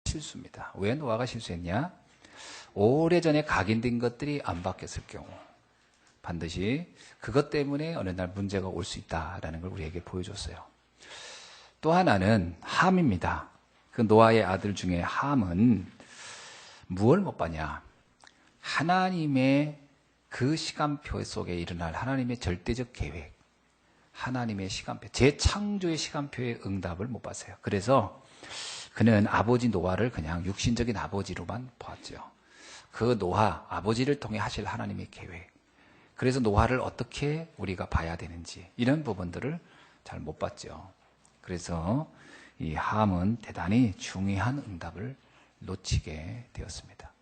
실수입니다. 왜 노아가 실수했냐? 오래전에 각인된 것들이 안 바뀌었을 경우 반드시 그것 때문에 어느 날 문제가 올 수 있다라는 걸 우리에게 보여줬어요. 또 하나는 함입니다. 그 노아의 아들 중에 함은 무엇을 못 봤냐? 하나님의 그 시간표 속에 일어날 하나님의 절대적 계획, 하나님의 시간표, 재창조의 시간표의 응답을 못 봤어요. 그래서 그는 아버지 노아를 그냥 육신적인 아버지로만 보았죠. 그 노아, 아버지를 통해 하실 하나님의 계획, 그래서 노아를 어떻게 우리가 봐야 되는지 이런 부분들을 잘 못 봤죠. 그래서 이 함은 대단히 중요한 응답을 놓치게 되었습니다.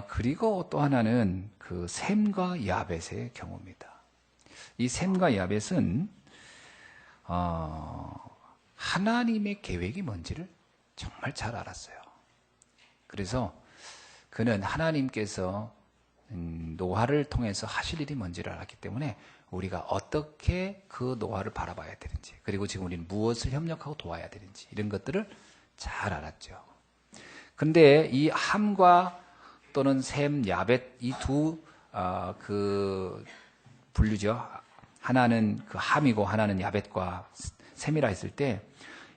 그리고 또 하나는 그 셈과 야벳의 경우입니다. 이 셈과 야벳은 하나님의 계획이 뭔지를 정말 잘 알았어요. 그래서 그는 하나님께서 노아를 통해서 하실 일이 뭔지를 알았기 때문에 우리가 어떻게 그 노아를 바라봐야 되는지, 그리고 지금 우리는 무엇을 협력하고 도와야 되는지 이런 것들을 잘 알았죠. 그런데 이 함과 또는 셈, 야벳 이 두 그 분류죠. 하나는 그 함이고 하나는 야벳과 셈이라 했을 때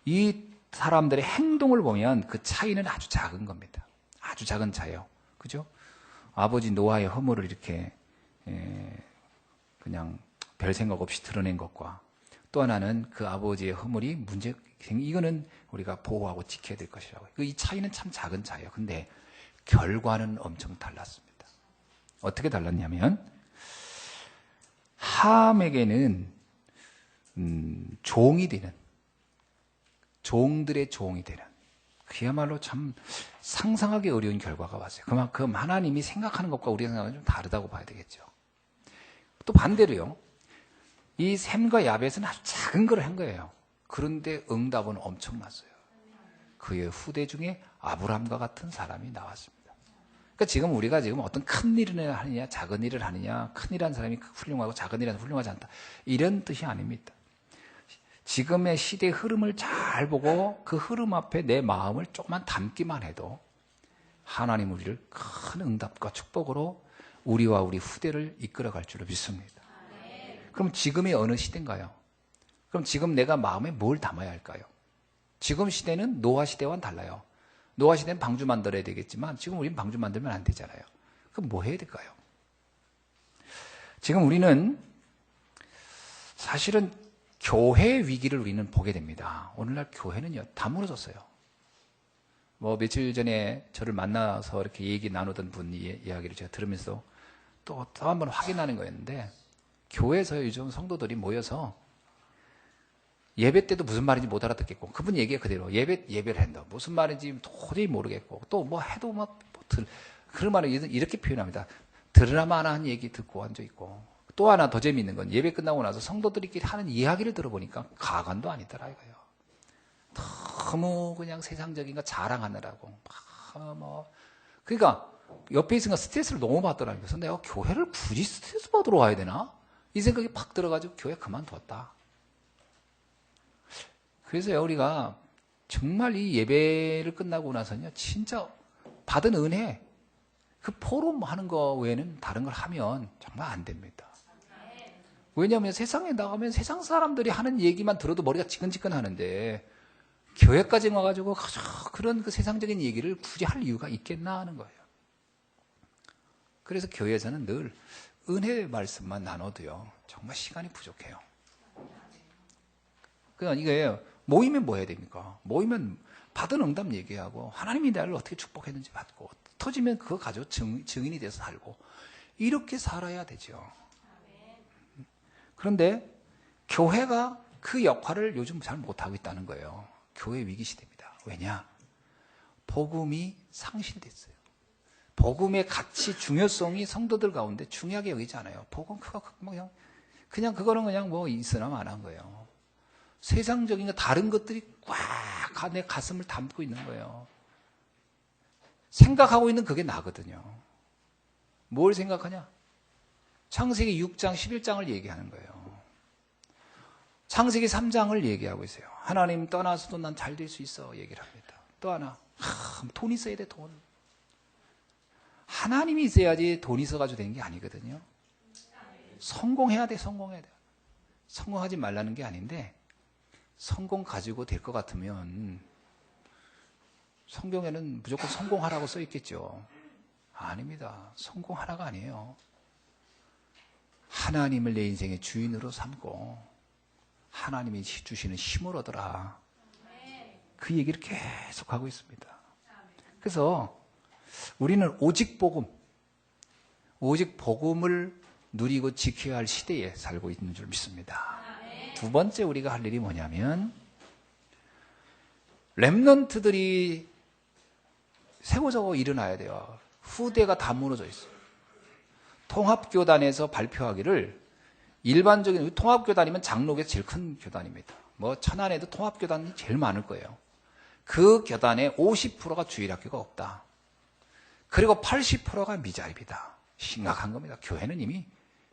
이 사람들의 행동을 보면 그 차이는 아주 작은 겁니다. 아주 작은 차이요. 그죠? 아버지 노아의 허물을 이렇게 그냥 별 생각 없이 드러낸 것과 또 하나는 그 아버지의 허물이 문제, 이거는 우리가 보호하고 지켜야 될 것이라고. 이 차이는 참 작은 차이예요. 근데 결과는 엄청 달랐습니다. 어떻게 달랐냐면 함에게는 종이 되는, 종들의 종이 되는, 그야말로 참 상상하기 어려운 결과가 왔어요. 그만큼 하나님이 생각하는 것과 우리가 생각하는 좀 다르다고 봐야 되겠죠. 또 반대로요, 이 셈과 야벳은 아주 작은 걸 한 거예요. 그런데 응답은 엄청났어요. 그의 후대 중에 아브람과 같은 사람이 나왔습니다. 그러니까 지금 우리가 지금 어떤 큰 일을 하느냐 작은 일을 하느냐, 큰 일한 사람이 훌륭하고 작은 일은 훌륭하지 않다, 이런 뜻이 아닙니다. 지금의 시대의 흐름을 잘 보고 그 흐름 앞에 내 마음을 조금만 담기만 해도 하나님 우리를 큰 응답과 축복으로 우리와 우리 후대를 이끌어갈 줄로 믿습니다. 그럼 지금이 어느 시대인가요? 그럼 지금 내가 마음에 뭘 담아야 할까요? 지금 시대는 노아 시대와는 달라요. 노아 시대는 방주 만들어야 되겠지만 지금 우리는 방주 만들면 안 되잖아요. 그럼 뭐 해야 될까요? 지금 우리는 사실은 교회 위기를 우리는 보게 됩니다. 오늘날 교회는요, 다 무너졌어요. 뭐 며칠 전에 저를 만나서 이렇게 얘기 나누던 분 이야기를 제가 들으면서 또 한 번 확인하는 거였는데, 교회에서 요즘 성도들이 모여서 예배 때도 무슨 말인지 못 알아듣겠고, 그분 얘기가 그대로 예배를 한다. 무슨 말인지 도저히 모르겠고, 또 뭐 해도 그런 말을 이렇게 표현합니다. 들으나마나 한 얘기 듣고 앉아있고, 또 하나 더 재미있는 건 예배 끝나고 나서 성도들끼리 하는 이야기를 들어보니까 가관도 아니더라 이거예요. 너무 그냥 세상적인 거 자랑하느라고 그러니까 옆에 있으니까 스트레스를 너무 받더라고요. 그래서 내가 교회를 굳이 스트레스 받으러 와야 되나? 이 생각이 팍 들어가지고 교회 그만뒀다. 그래서 우리가 정말 이 예배를 끝나고 나서는요, 진짜 받은 은혜, 그 포럼 하는 거 외에는 다른 걸 하면 정말 안 됩니다. 왜냐하면 세상에 나가면 세상 사람들이 하는 얘기만 들어도 머리가 지끈지끈 하는데, 교회까지 와가지고 그런 그 세상적인 얘기를 굳이 할 이유가 있겠나 하는 거예요. 그래서 교회에서는 늘 은혜의 말씀만 나눠도요, 정말 시간이 부족해요. 그러니까 이거예요. 모이면 뭐 해야 됩니까? 모이면 받은 응답 얘기하고 하나님이 나를 어떻게 축복했는지 받고, 터지면 그거 가지고 증인이 돼서 살고, 이렇게 살아야 되죠. 그런데 교회가 그 역할을 요즘 잘 못하고 있다는 거예요. 교회 위기 시대입니다. 왜냐? 복음이 상실됐어요. 복음의 가치, 중요성이 성도들 가운데 중요하게 여기지 않아요. 복음 그냥 그거는 그냥 뭐 있으나 마나한 거예요. 세상적인 거, 다른 것들이 꽉 내 가슴을 담고 있는 거예요. 생각하고 있는 그게 나거든요. 뭘 생각하냐? 창세기 6장, 11장을 얘기하는 거예요. 창세기 3장을 얘기하고 있어요. 하나님 떠나서도 난 잘 될 수 있어 얘기를 합니다. 또 하나, 돈 있어야 돼, 돈. 하나님이 있어야지 돈 있어가지고 되는 게 아니거든요. 성공해야 돼, 성공해야 돼. 성공하지 말라는 게 아닌데, 성공 가지고 될 것 같으면 성경에는 무조건 성공하라고 써 있겠죠. 아닙니다. 성공하라가 아니에요. 하나님을 내 인생의 주인으로 삼고 하나님이 주시는 힘을 얻어라. 그 얘기를 계속 하고 있습니다. 그래서 우리는 오직 복음을 누리고 지켜야 할 시대에 살고 있는 줄 믿습니다. 두 번째 우리가 할 일이 뭐냐면 렘넌트들이 세고적으로 일어나야 돼요. 후대가 다 무너져 있어요. 통합교단에서 발표하기를 일반적인 통합교단이면 장로교에서 제일 큰 교단입니다. 뭐 천안에도 통합교단이 제일 많을 거예요. 그 교단의 50%가 주일학교가 없다. 그리고 80%가 미자립이다. 심각한 겁니다. 교회는 이미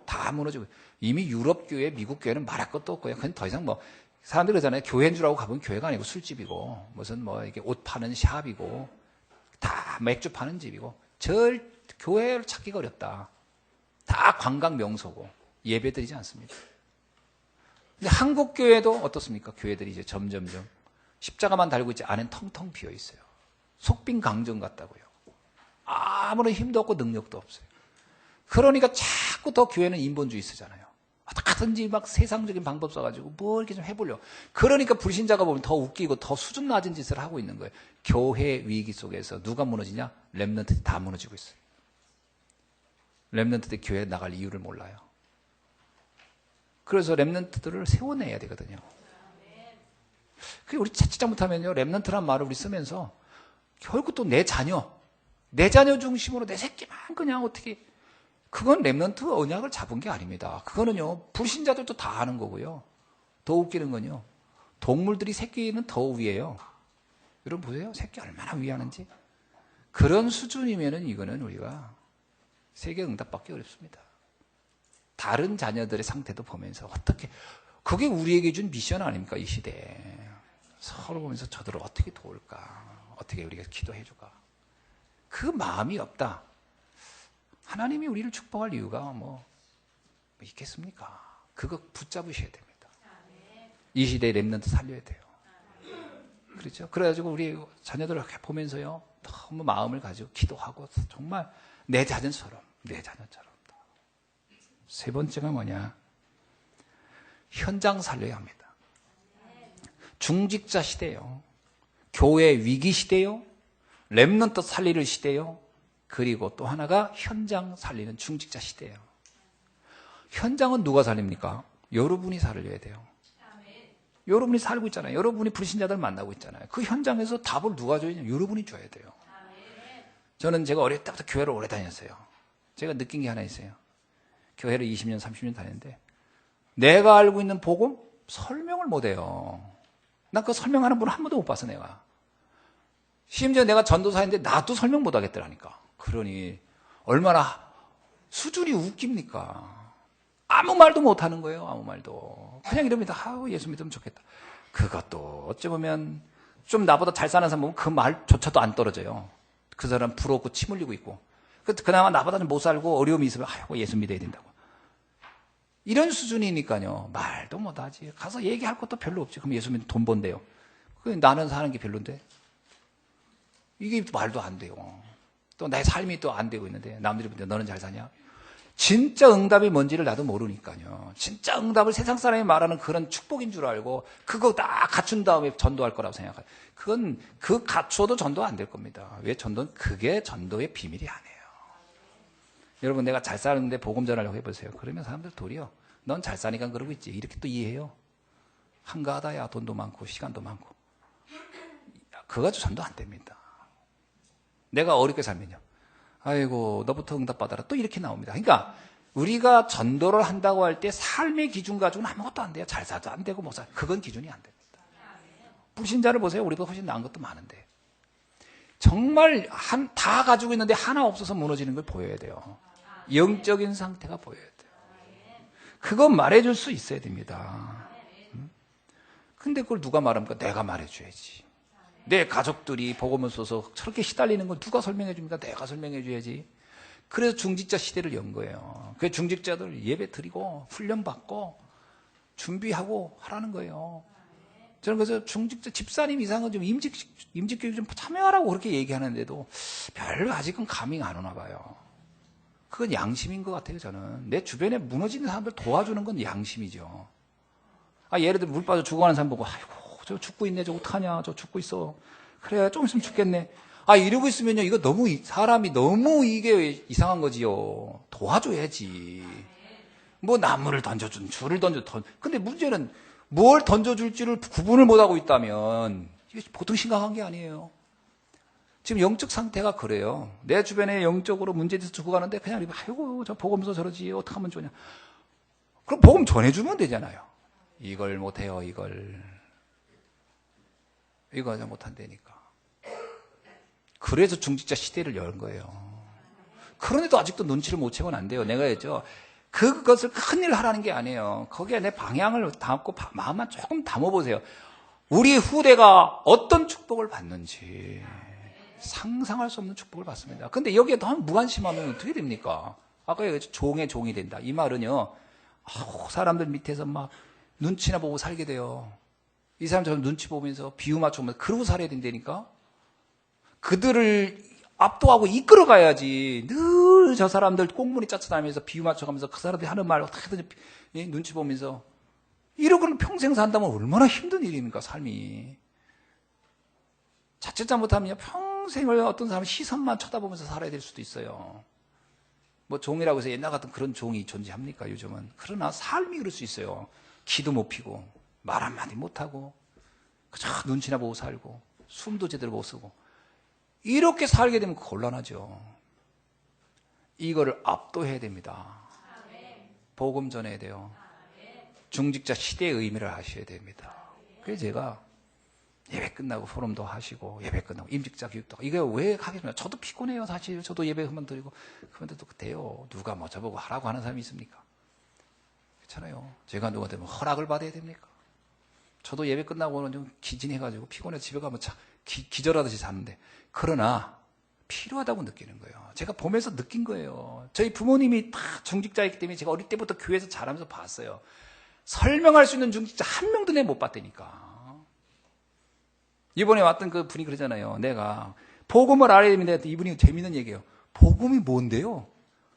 다 무너지고 이미 유럽 교회, 미국 교회는 말할 것도 없고요. 그건 더 이상 뭐 사람들이 그러잖아요. 교회인 줄 알고 가보면 교회가 아니고 술집이고 무슨 뭐 이렇게 옷 파는 샵이고 다 맥주 파는 집이고 교회를 찾기가 어렵다. 다 관광 명소고 예배 드리지 않습니다. 근데 한국 교회도 어떻습니까? 교회들이 이제 점점점 십자가만 달고 있지 안엔 텅텅 비어 있어요. 속빈 강정 같다고요. 아무런 힘도 없고 능력도 없어요. 그러니까 자꾸 더 교회는 인본주의 쓰잖아요. 어떻게든지 막 세상적인 방법 써가지고 뭘 이렇게 좀 해보려고. 그러니까 불신자가 보면 더 웃기고 더 수준 낮은 짓을 하고 있는 거예요. 교회 위기 속에서 누가 무너지냐? 렘넌트들이 다 무너지고 있어요. 렘넌트들이 교회에 나갈 이유를 몰라요. 그래서 렘넌트들을 세워내야 되거든요. 우리 자칫 잘못하면요, 렘넌트란 말을 우리 쓰면서 결국 또 내 자녀 중심으로 내 새끼만 그냥 어떻게, 그건 렘넌트 언약을 잡은 게 아닙니다. 그거는요, 불신자들도 다 하는 거고요. 더 웃기는 건요, 동물들이 새끼는 더 위해요. 여러분 보세요. 새끼 얼마나 위하는지. 그런 수준이면은 이거는 우리가 세계 응답받기 어렵습니다. 다른 자녀들의 상태도 보면서 어떻게, 그게 우리에게 준 미션 아닙니까? 이 시대에. 서로 보면서 저들을 어떻게 도울까? 어떻게 우리가 기도해줄까? 그 마음이 없다. 하나님이 우리를 축복할 이유가 뭐 있겠습니까? 그거 붙잡으셔야 됩니다. 이 시대에 렘넌트 살려야 돼요. 그렇죠? 그래가지고 우리 자녀들을 보면서요, 너무 마음을 가지고 기도하고 정말 내 자녀처럼. 세 번째가 뭐냐? 현장 살려야 합니다. 중직자 시대요. 교회 위기 시대요. 렘넌트 살리는 시대요. 그리고 또 하나가 현장 살리는 중직자 시대예요. 현장은 누가 살립니까? 여러분이 살려야 돼요. 여러분이 살고 있잖아요. 여러분이 불신자들 만나고 있잖아요. 그 현장에서 답을 누가 줘야 되냐? 여러분이 줘야 돼요. 저는 제가 어릴 때부터 교회를 오래 다녔어요. 제가 느낀 게 하나 있어요. 교회를 20년, 30년 다녔는데 내가 알고 있는 복음 설명을 못해요. 난 그 설명하는 분을 한 번도 못 봤어, 내가. 심지어 내가 전도사인데 나도 설명 못 하겠더라니까. 그러니 얼마나 수준이 웃깁니까? 아무 말도 못 하는 거예요. 아무 말도. 그냥 이럽니다. 예수 믿으면 좋겠다. 그것도 어찌 보면 좀 나보다 잘 사는 사람 보면 그 말조차도 안 떨어져요. 그 사람 부럽고 침 흘리고 있고. 그나마 나보다 좀 못 살고 어려움이 있으면 예수 믿어야 된다고. 이런 수준이니까요. 말도 못하지. 가서 얘기할 것도 별로 없지. 그럼 예수 믿으면 돈 번대요. 나는 사는 게 별론데. 이게 말도 안 돼요. 또 나의 삶이 또 안 되고 있는데 남들이 볼 때 너는 잘 사냐? 진짜 응답이 뭔지를 나도 모르니까요. 진짜 응답을 세상 사람이 말하는 그런 축복인 줄 알고 그거 다 갖춘 다음에 전도할 거라고 생각해요. 그건 그 갖춰도 전도 안 될 겁니다. 왜 전도는 그게 전도의 비밀이 아니에요. 여러분 내가 잘 사는데 복음 전하려고 해보세요. 그러면 사람들 도리어 넌 잘 사니까 그러고 있지. 이렇게 또 이해해요. 한가하다야. 돈도 많고 시간도 많고. 그거 가지고 전도 안 됩니다. 내가 어렵게 살면요. 아이고 너부터 응답받아라. 또 이렇게 나옵니다. 그러니까 우리가 전도를 한다고 할 때 삶의 기준 가지고는 아무것도 안 돼요. 잘 사도 안 되고 못 사. 그건 기준이 안 됩니다. 불신자를 보세요. 우리보다 훨씬 나은 것도 많은데. 정말 다 가지고 있는데 하나 없어서 무너지는 걸 보여야 돼요. 영적인 상태가 보여야 돼요. 그거 말해줄 수 있어야 됩니다. 근데 그걸 누가 말합니까? 내가 말해줘야지. 내 가족들이 복음을 써서 저렇게 시달리는 걸 누가 설명해 줍니까? 내가 설명해 줘야지. 그래서 중직자 시대를 연 거예요. 그 중직자들 예배 드리고 훈련받고 준비하고 하라는 거예요. 저는 그래서 중직자 집사님 이상은 좀 임직교육 좀 참여하라고 그렇게 얘기하는데도 별 아직은 감이 안 오나 봐요. 그건 양심인 것 같아요, 저는. 내 주변에 무너지는 사람들 도와주는 건 양심이죠. 예를 들어 물 빠져 죽어가는 사람 보고, 아이고, 저 죽고 있네, 저 어떡하냐, 저 죽고 있어. 그래, 좀 있으면 죽겠네. 이러고 있으면요, 이거 사람이 너무 이게 이상한 거지요. 도와줘야지. 뭐 나무를 던져준, 줄을 근데 문제는 뭘 던져줄지를 구분을 못하고 있다면, 이게 보통 심각한 게 아니에요. 지금 영적 상태가 그래요. 내 주변에 영적으로 문제돼서 죽어가는데 그냥 아이고 저 복음서 저러지 어떻게 하면 좋냐. 그럼 복음 전해주면 되잖아요. 이걸 못해요. 이거 하지 못한다니까. 그래서 중직자 시대를 연 거예요. 그런데도 아직도 눈치를 못 채고는 안 돼요. 내가 했죠. 그것을 큰일 하라는 게 아니에요. 거기에 내 방향을 담고 마음만 조금 담아보세요. 우리 후대가 어떤 축복을 받는지 상상할 수 없는 축복을 받습니다. 근데 여기에 너무 무관심하면 어떻게 됩니까? 아까 얘기했죠. 종의 종이 된다. 이 말은요. 사람들 밑에서 막 눈치나 보고 살게 돼요. 이 사람처럼 눈치 보면서 비유 맞추면서 그러고 살아야 된다니까. 그들을 압도하고 이끌어 가야지. 늘 저 사람들 꽁무니 쫓아다니면서 비유 맞춰가면서 그 사람들이 하는 말 어떻게든 눈치 보면서 이러고는 평생 산다면 얼마나 힘든 일입니까, 삶이. 자칫 잘못하면 평생을 어떤 사람 시선만 쳐다보면서 살아야 될 수도 있어요. 뭐 종이라고 해서 옛날 같은 그런 종이 존재합니까, 요즘은. 그러나 삶이 그럴 수 있어요. 기도 못 피고 말 한마디 못하고 그저 눈치나 보고 살고 숨도 제대로 못 쓰고 이렇게 살게 되면 곤란하죠. 이거를 압도해야 됩니다. 복음 전해야 돼요. 중직자 시대의 의미를 아셔야 됩니다. 그래서 제가 예배 끝나고 포럼도 하시고 예배 끝나고 임직자 교육도 하고 이거 왜 하겠습니까? 저도 피곤해요. 사실 저도 예배 한번 드리고 그런데도 돼요. 누가 뭐 저보고 하라고 하는 사람이 있습니까? 그렇잖아요. 제가 누구한테 뭐 허락을 받아야 됩니까? 저도 예배 끝나고는 좀 기진해가지고 피곤해서 집에 가면 기절하듯이 자는데 그러나 필요하다고 느끼는 거예요. 제가 보면서 느낀 거예요. 저희 부모님이 다 중직자이기 때문에 제가 어릴 때부터 교회에서 자라면서 봤어요. 설명할 수 있는 중직자 한 명도 내가 못 봤다니까. 이번에 왔던 그 분이 그러잖아요. 내가 복음을 알아야 됩니다. 이분이 재밌는 얘기예요. 복음이 뭔데요?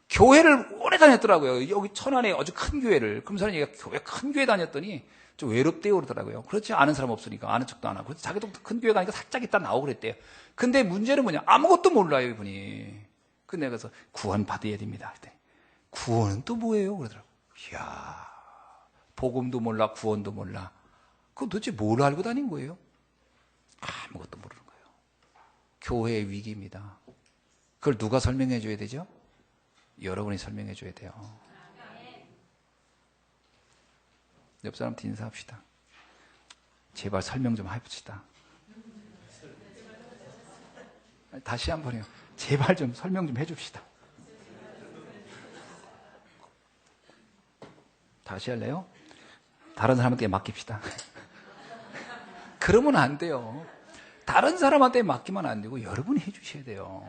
교회를 오래 다녔더라고요. 여기 천안에 아주 큰 교회를. 그럼 사람이 교회 큰 교회 다녔더니 좀 외롭대요 그러더라고요. 그렇지 않은 사람 없으니까 아는 척도 안 하고. 자기도 큰 교회 가니까 살짝 있다 나오고 그랬대요. 근데 문제는 뭐냐? 아무것도 몰라요 이분이. 근데 내가 그래서 구원 받아야 됩니다. 그때 구원은 또 뭐예요? 그러더라고요. 이야, 복음도 몰라 구원도 몰라. 그럼 도대체 뭘 알고 다닌 거예요? 아무것도 모르는 거예요. 교회의 위기입니다. 그걸 누가 설명해 줘야 되죠? 여러분이 설명해 줘야 돼요. 옆 사람한테 인사합시다. 제발 설명 좀 해봅시다. 다시 한 번요. 제발 좀 설명 좀 해줍시다. 다시 할래요? 다른 사람한테 맡깁시다. 그러면 안 돼요. 다른 사람한테 맡기면 안 되고 여러분이 해주셔야 돼요.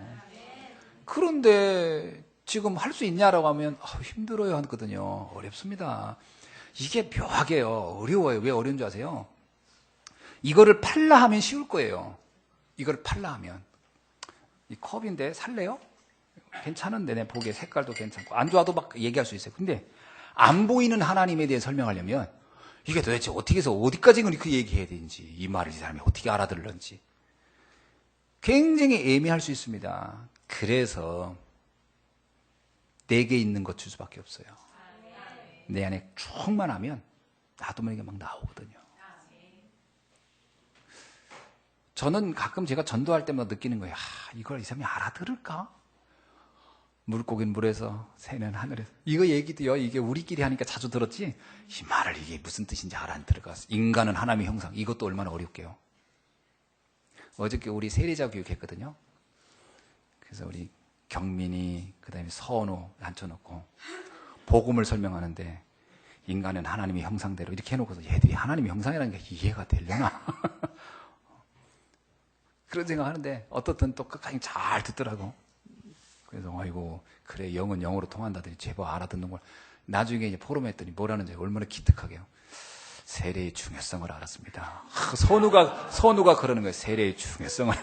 그런데 지금 할 수 있냐라고 하면 힘들어요 하거든요. 어렵습니다. 이게 묘하게요. 어려워요. 왜 어려운 줄 아세요? 이거를 팔라 하면 쉬울 거예요. 이걸 팔라 하면. 이 컵인데 살래요? 괜찮은데 내 보기에 색깔도 괜찮고 안 좋아도 막 얘기할 수 있어요. 근데 안 보이는 하나님에 대해 설명하려면 이게 도대체 어떻게 해서 어디까지 그 얘기해야 되는지 이 말을 이 사람이 어떻게 알아들는지 굉장히 애매할 수 있습니다. 그래서 내게 있는 것 줄 수밖에 없어요. 내 안에 충만하면 나도 모르게 막 나오거든요. 저는 가끔 제가 전도할 때마다 느끼는 거예요. 이걸 이 사람이 알아들을까? 물고기는 물에서, 새는 하늘에서. 이거 얘기도요, 이게 우리끼리 하니까 자주 들었지, 이 말을 이게 무슨 뜻인지 알아들어갔어. 인간은 하나님의 형상. 이것도 얼마나 어렵게요. 어저께 우리 세례자 교육했거든요. 그래서 우리 경민이, 그 다음에 서원우 앉혀놓고, 복음을 설명하는데, 인간은 하나님의 형상대로 이렇게 해놓고서 얘들이 하나님의 형상이라는 게 이해가 되려나? 그런 생각하는데 어떻든 또 끝까지 잘 듣더라고. 그래서 아이고 그래 영은 영어로 통한다더니 제법 알아듣는 걸. 나중에 이제 포럼했더니 뭐라는지 얼마나 기특하게요. 세례의 중요성을 알았습니다. 선우가 그러는 거예요. 세례의 중요성을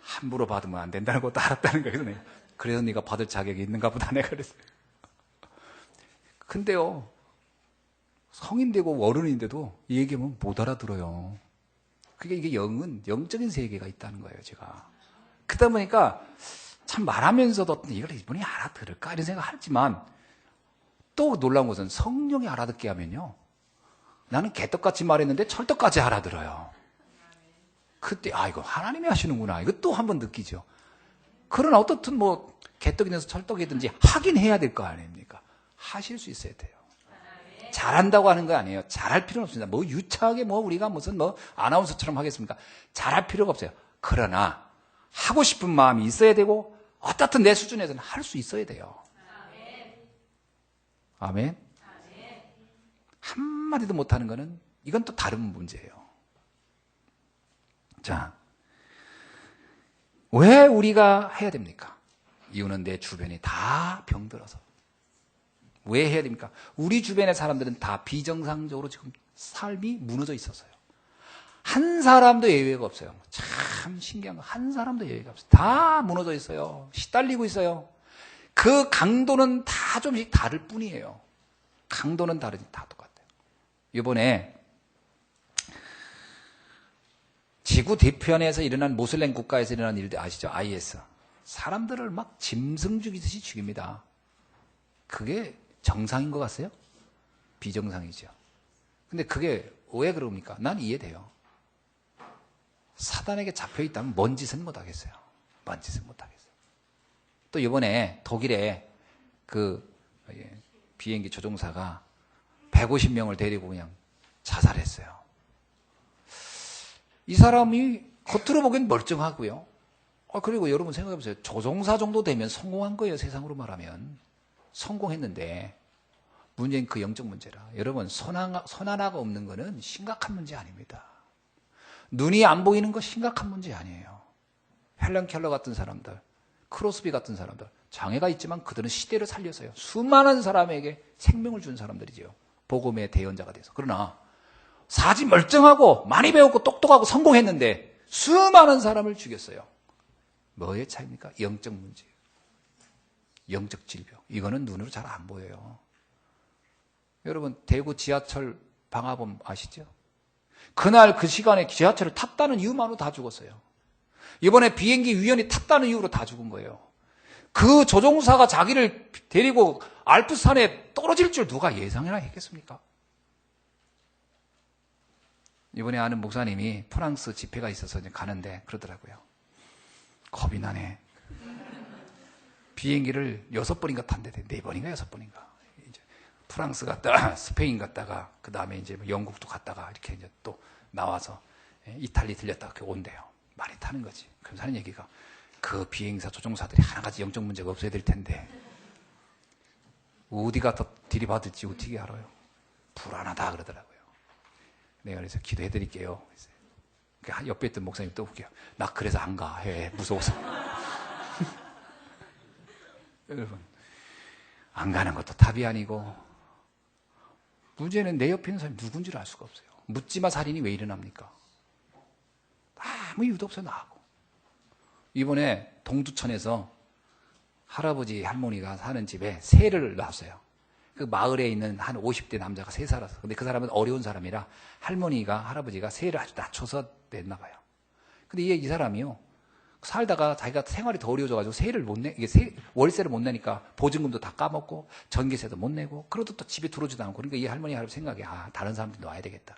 함부로 받으면 안 된다는 것도 알았다는 거예요. 그래서 네가 받을 자격이 있는가 보다 내가 그랬어요. 근데요 성인 되고 어른인데도 이 얘기하면 못 알아들어요. 그게 이게 영은 영적인 세계가 있다는 거예요. 제가 그러다 보니까 참 말하면서도 이걸 이분이 알아들을까 이런 생각을 하지만 또 놀라운 것은 성령이 알아듣게 하면요 나는 개떡같이 말했는데 철떡같이 알아들어요. 그때 이거 하나님이 하시는구나 이거 또 한 번 느끼죠. 그러나 어떻든 뭐 개떡이든지 철떡이든지 하긴 해야 될 거 아닙니까? 하실 수 있어야 돼요. 잘한다고 하는 거 아니에요. 잘할 필요는 없습니다. 뭐 유창하게 뭐 우리가 무슨 뭐 아나운서처럼 하겠습니까? 잘할 필요가 없어요. 그러나 하고 싶은 마음이 있어야 되고 어떻든 내 수준에서는 할 수 있어야 돼요. 아멘. 한마디도 못하는 거는 이건 또 다른 문제예요. 자, 왜 우리가 해야 됩니까? 이유는 내 주변이 다 병들어서. 왜 해야 됩니까? 우리 주변의 사람들은 다 비정상적으로 지금 삶이 무너져 있었어요. 한 사람도 예외가 없어요. 참 신기한 거. 한 사람도 예외가 없어요. 다 무너져 있어요. 시달리고 있어요. 그 강도는 다 좀씩 다를 뿐이에요. 강도는 다르지 다 똑같아요. 이번에 지구 뒤편에서 일어난 모슬렘 국가에서 일어난 일들 아시죠? IS. 사람들을 막 짐승 죽이듯이 죽입니다. 그게 정상인 것 같아요? 비정상이죠. 근데 그게 왜 그럽니까? 난 이해돼요. 사단에게 잡혀있다면 뭔 짓은 못하겠어요. 뭔 짓은 못하겠어요. 또 이번에 독일에 그 비행기 조종사가 150명을 데리고 그냥 자살했어요. 이 사람이 겉으로 보기엔 멀쩡하고요. 그리고 여러분 생각해보세요. 조종사 정도 되면 성공한 거예요. 세상으로 말하면. 성공했는데 문제는 그 영적 문제라. 여러분 손 하나가 없는 거는 심각한 문제 아닙니다. 눈이 안 보이는 거 심각한 문제 아니에요. 헬런 켈러 같은 사람들, 크로스비 같은 사람들 장애가 있지만 그들은 시대를 살렸어요. 수많은 사람에게 생명을 준 사람들이죠. 복음의 대언자가 돼서. 그러나 사지 멀쩡하고 많이 배웠고 똑똑하고 성공했는데 수많은 사람을 죽였어요. 뭐의 차이입니까? 영적 문제예요. 영적 질병. 이거는 눈으로 잘 안 보여요. 여러분 대구 지하철 방화범 아시죠? 그날 그 시간에 지하철을 탔다는 이유만으로 다 죽었어요. 이번에 비행기 위원이 탔다는 이유로 다 죽은 거예요. 그 조종사가 자기를 데리고 알프스산에 떨어질 줄 누가 예상이나 했겠습니까? 이번에 아는 목사님이 프랑스 집회가 있어서 이제 가는데 그러더라고요. 겁이 나네. 비행기를 6번인가 탄대. 4번인가 6번인가. 이제 프랑스 갔다가 스페인 갔다가 그 다음에 이제 영국도 갔다가 이렇게 이제 또 나와서 이탈리 들렸다가 온대요. 많이 타는 거지. 그래서 하는 얘기가 그 비행사 조종사들이 하나같이 영적 문제가 없어야 될 텐데 어디가 더 들이받을지 어떻게 알아요? 불안하다 그러더라고요. 내가 그래서 기도해 드릴게요. 옆에 있던 목사님 또 웃겨요. 나 그래서 안 가. 해. 무서워서. 여러분 안 가는 것도 답이 아니고 문제는 내 옆에 있는 사람이 누군지를 알 수가 없어요. 묻지마 살인이 왜 일어납니까? 아무 이유도 없어요. 나하고. 이번에 동두천에서 할아버지 할머니가 사는 집에 새를 놨어요. 그 마을에 있는 한 50대 남자가 새 살았어. 근데 그 사람은 어려운 사람이라 할아버지가 새를 아주 낮춰서 냈나 봐요. 근데 이 사람이요. 살다가 자기가 생활이 더 어려워져가지고 월세를 못 내니까 보증금도 다 까먹고 전기세도 못 내고 그러도 또 집에 들어오지도 않고 그러니까 이 할아버지 생각에 다른 사람들이 놔야 되겠다.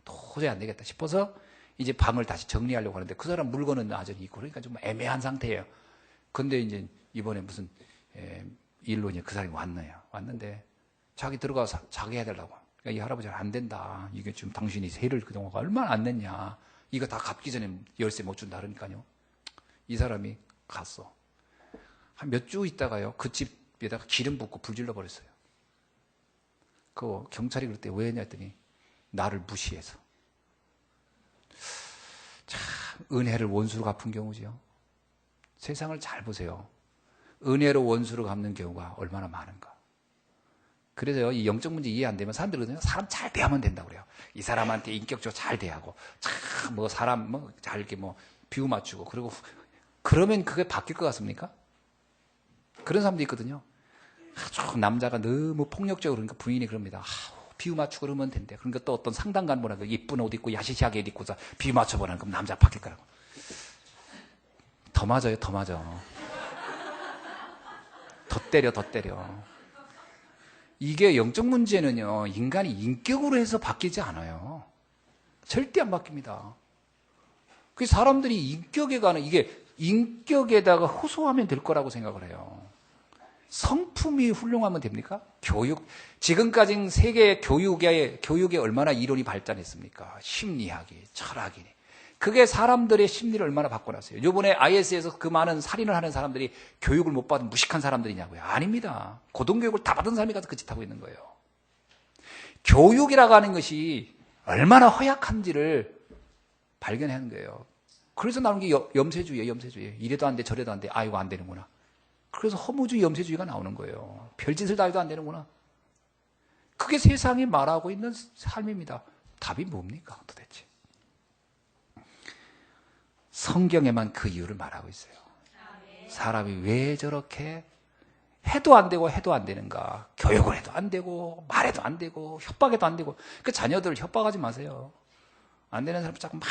도저히 안 되겠다 싶어서 이제 방을 다시 정리하려고 하는데 그 사람 물건은 아직 있고 그러니까 좀 애매한 상태예요. 근데 이제 이번에 무슨 일로 이제 그 사람이 왔는데 자기 들어가서 자기 해달라고. 그러니까 이 할아버지는 안 된다. 이게 지금 당신이 세를 그동안 얼마나 안 냈냐. 이거 다 갚기 전에 열쇠 못 준다 그러니까요. 이 사람이 갔어. 한 몇 주 있다가요. 그 집에다가 기름 붓고 불 질러 버렸어요. 그 경찰이 그럴 때 왜 했냐 했더니 나를 무시해서. 참 은혜를 원수로 갚은 경우지요. 세상을 잘 보세요. 은혜로 원수로 갚는 경우가 얼마나 많은가. 그래서 이 영적 문제 이해 안 되면 사람들이 그러잖아요. 사람 잘 대하면 된다고 그래요. 이 사람한테 인격적으로 잘 대하고, 참, 사람, 잘 이렇게 비유 맞추고, 그리고, 그러면 그게 바뀔 것 같습니까? 그런 사람도 있거든요. 아주 남자가 너무 폭력적으로 그러니까 부인이 그럽니다. 비유 맞추고 그러면 된대. 그러니까 또 어떤 상담관보다 이쁜 옷 입고 야시시하게 옷 입고서 비유 맞춰보라는 그럼 남자가 바뀔 거라고. 더 맞아요, 더 맞아. 더 때려. 이게 영적 문제는요, 인간이 인격으로 해서 바뀌지 않아요. 절대 안 바뀝니다. 그 사람들이 인격에 가는, 이게 인격에다가 호소하면 될 거라고 생각을 해요. 성품이 훌륭하면 됩니까? 교육, 지금까지 세계 교육에 얼마나 이론이 발전했습니까? 심리학이, 철학이. 그게 사람들의 심리를 얼마나 바꿔놨어요. 이번에 IS에서 그 많은 살인을 하는 사람들이 교육을 못 받은 무식한 사람들이냐고요. 아닙니다. 고등교육을 다 받은 사람이 가서 그 짓 하고 있는 거예요. 교육이라고 하는 것이 얼마나 허약한지를 발견하는 거예요. 그래서 나오는 게 염세주의예요. 염세주의. 이래도 안 돼, 저래도 안 돼. 아, 이거 안 되는구나. 그래서 허무주의, 염세주의가 나오는 거예요. 별짓을 다 해도 안 되는구나. 그게 세상이 말하고 있는 삶입니다. 답이 뭡니까 도대체? 성경에만 그 이유를 말하고 있어요. 사람이 왜 저렇게 해도 안 되고 해도 안 되는가? 교육을 해도 안 되고 말해도 안 되고 협박해도 안 되고. 그 자녀들 협박하지 마세요. 안 되는 사람 자꾸 막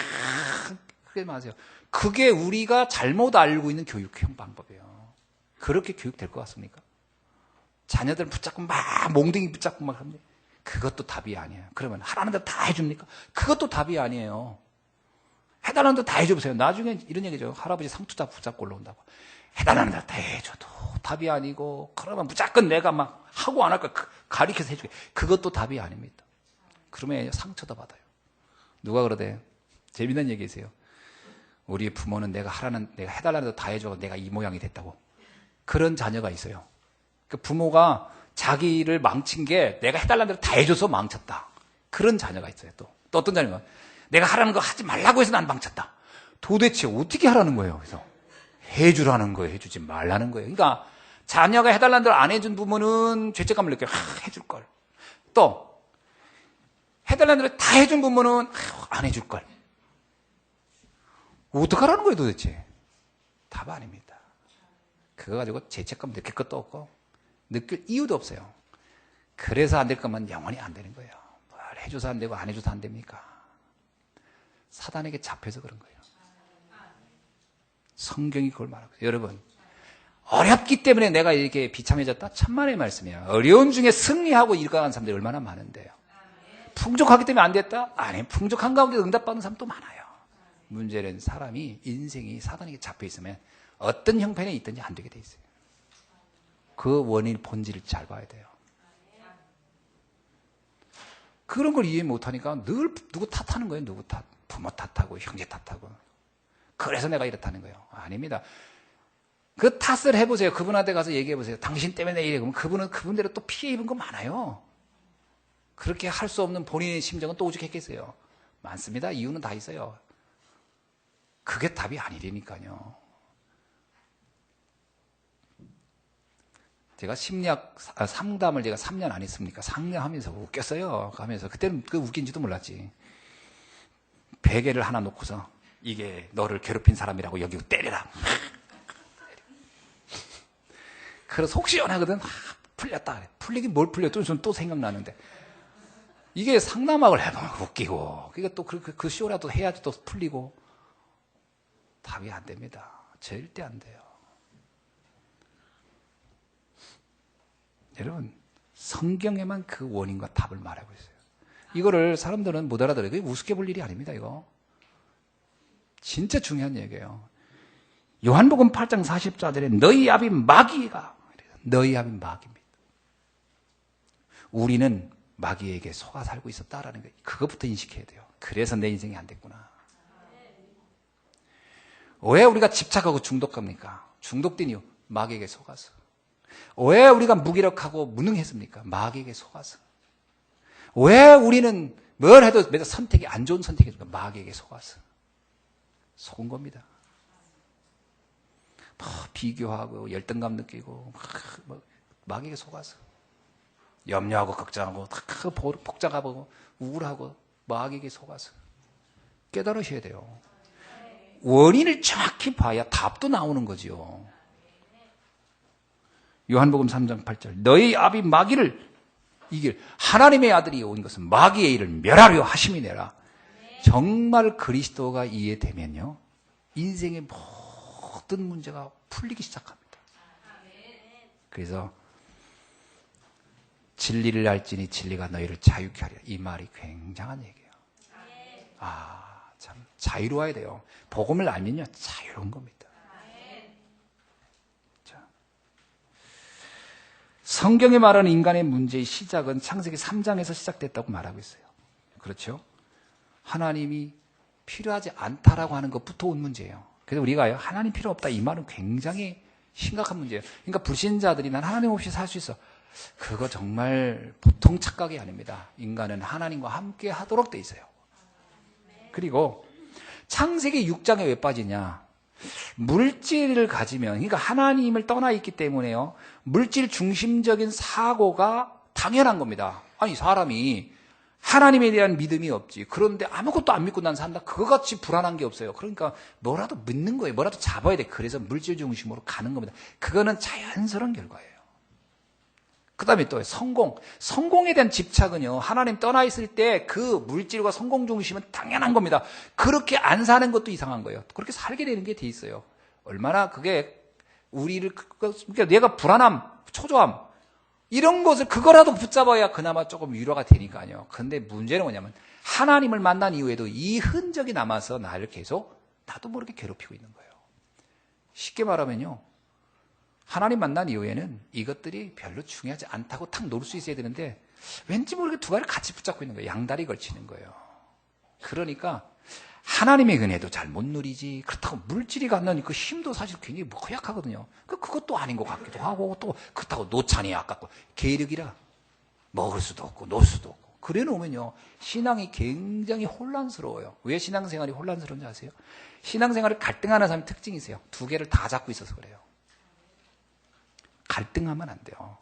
그게 마세요. 그게 우리가 잘못 알고 있는 교육형 방법이에요. 그렇게 교육될 것 같습니까? 자녀들 붙잡고 막 몽둥이 붙잡고 막 하는데 그것도 답이 아니에요. 그러면 하라는 대로 다 해줍니까? 그것도 답이 아니에요. 해달라는 대로 다 해줘보세요. 나중에 이런 얘기죠. 할아버지 상투자 붙잡고 올라온다고. 해달라는 대로 다 해줘도 답이 아니고 그러면 무조건 내가 막 하고 안 할까 가리켜서 해주게. 그것도 답이 아닙니다. 그러면 상처도 받아요. 누가 그러대? 재미난 얘기세요. 우리 부모는 내가 해달라는 대로 다 해줘 내가 이 모양이 됐다고. 그런 자녀가 있어요. 그 부모가 자기를 망친 게 내가 해달라는 대로 다 해줘서 망쳤다. 그런 자녀가 있어요. 또 어떤 자녀가 내가 하라는 거 하지 말라고 해서 난 망쳤다. 도대체 어떻게 하라는 거예요? 그래서 해주라는 거예요. 해주지 말라는 거예요. 그러니까 자녀가 해달라는 대로 안 해준 부모는 죄책감을 느껴요. 해줄 걸. 또 해달라는 대로 다 해준 부모는 안 해줄 걸. 어떡하라는 거예요 도대체? 답 아닙니다. 그거 가지고 죄책감 느낄 것도 없고 느낄 이유도 없어요. 그래서 안 될 것만 영원히 안 되는 거예요. 뭘 해줘서 안 되고 안 해줘서 안 됩니까? 사단에게 잡혀서 그런 거예요. 성경이 그걸 말하고 있어요. 여러분 어렵기 때문에 내가 이렇게 비참해졌다? 천만의 말씀이에요. 어려운 중에 승리하고 일어나는 사람들이 얼마나 많은데요. 풍족하기 때문에 안 됐다? 아니, 풍족한 가운데 응답받는 사람도 많아요. 문제는 사람이 인생이 사단에게 잡혀 있으면 어떤 형편에 있든지 안 되게 돼 있어요. 그 원인 본질을 잘 봐야 돼요. 그런 걸 이해 못하니까 늘 누구 탓하는 거예요. 누구 탓. 부모 탓하고 형제 탓하고. 그래서 내가 이렇다는 거예요. 아닙니다. 그 탓을 해보세요. 그분한테 가서 얘기해보세요. 당신 때문에 이래. 그러면 그분은 그분대로 또 피해 입은 거 많아요. 그렇게 할 수 없는 본인의 심정은 또 오죽했겠어요. 많습니다. 이유는 다 있어요. 그게 답이 아니라니까요. 제가 심리학 상담을 제가 3년 안 했습니까? 3년 하면서 웃겼어요. 하면서 그때는 그 웃긴지도 몰랐지. 베개를 하나 놓고서 이게 너를 괴롭힌 사람이라고 여기고 때려라. 그래서 속 시원하거든. 풀렸다 그래. 풀리긴 뭘 풀려? 또 생각나는데. 이게 상담학을 해보면 웃기고, 그게 또 그 쇼라도 해야지 또 풀리고. 답이 안 됩니다. 절대 안 돼요. 여러분, 성경에만 그 원인과 답을 말하고 있어요. 이거를 사람들은 못 알아들어요. 그게 우습게 볼 일이 아닙니다, 이거. 진짜 중요한 얘기예요. 요한복음 8장 40절에 너희 아비 마귀가, 너희 아비 마귀입니다. 우리는 마귀에게 속아 살고 있었다라는 거, 그것부터 인식해야 돼요. 그래서 내 인생이 안 됐구나. 왜 우리가 집착하고 중독합니까? 중독된 이유, 마귀에게 속아서. 왜 우리가 무기력하고 무능했습니까? 마귀에게 속아서. 왜 우리는 뭘 해도 매달 선택이 안 좋은 선택이 해줄까? 마귀에게 속아서. 속은 겁니다. 비교하고 열등감 느끼고 마귀에게 속아서. 염려하고 걱정하고 복잡하고 우울하고 마귀에게 속아서. 깨달으셔야 돼요. 원인을 정확히 봐야 답도 나오는 거지요. 요한복음 3장 8절 너희 아비 마귀를 이길 하나님의 아들이 온 것은 마귀의 일을 멸하려 하심이니라. 정말 그리스도가 이해되면요, 인생의 모든 문제가 풀리기 시작합니다. 그래서 진리를 알지니 진리가 너희를 자유케 하리라. 이 말이 굉장한 얘기예요. 참 자유로워야 돼요. 복음을 알면요 자유로운 겁니다. 성경에 말하는 인간의 문제의 시작은 창세기 3장에서 시작됐다고 말하고 있어요. 그렇죠? 하나님이 필요하지 않다라고 하는 것부터 온 문제예요. 그래서 우리가요, 하나님 필요 없다 이 말은 굉장히 심각한 문제예요. 그러니까 불신자들이 난 하나님 없이 살 수 있어. 그거 정말 보통 착각이 아닙니다. 인간은 하나님과 함께 하도록 돼 있어요. 그리고 창세기 6장에 왜 빠지냐? 물질을 가지면, 그러니까 하나님을 떠나 있기 때문에요, 물질 중심적인 사고가 당연한 겁니다. 아니, 사람이 하나님에 대한 믿음이 없지. 그런데 아무것도 안 믿고 난 산다? 그거같이 불안한 게 없어요. 그러니까 뭐라도 믿는 거예요. 뭐라도 잡아야 돼. 그래서 물질 중심으로 가는 겁니다. 그거는 자연스러운 결과예요. 그 다음에 또 성공. 성공에 대한 집착은요, 하나님 떠나 있을 때 그 물질과 성공 중심은 당연한 겁니다. 그렇게 안 사는 것도 이상한 거예요. 그렇게 살게 되는 게 돼 있어요. 얼마나 그게 우리를, 그러니까 내가 불안함, 초조함, 이런 것을 그거라도 붙잡아야 그나마 조금 위로가 되니까요. 근데 문제는 뭐냐면 하나님을 만난 이후에도 이 흔적이 남아서 나를 계속 나도 모르게 괴롭히고 있는 거예요. 쉽게 말하면요, 하나님 만난 이후에는 이것들이 별로 중요하지 않다고 탁 놓을 수 있어야 되는데 왠지 모르게 두 가지를 같이 붙잡고 있는 거예요. 양다리 걸치는 거예요. 그러니까 하나님의 은혜도 잘 못 누리지. 그렇다고 물질이 갖는 그 힘도 사실 굉장히 허약하거든요. 그것도 아닌 것 같기도 하고, 또 그렇다고 노찬이 아깝고, 계력이라 먹을 수도 없고 놀 수도 없고. 그래 놓으면요, 신앙이 굉장히 혼란스러워요. 왜 신앙생활이 혼란스러운지 아세요? 신앙생활을 갈등하는 사람의 특징이 있어요. 두 개를 다 잡고 있어서 그래요. 갈등하면 안 돼요.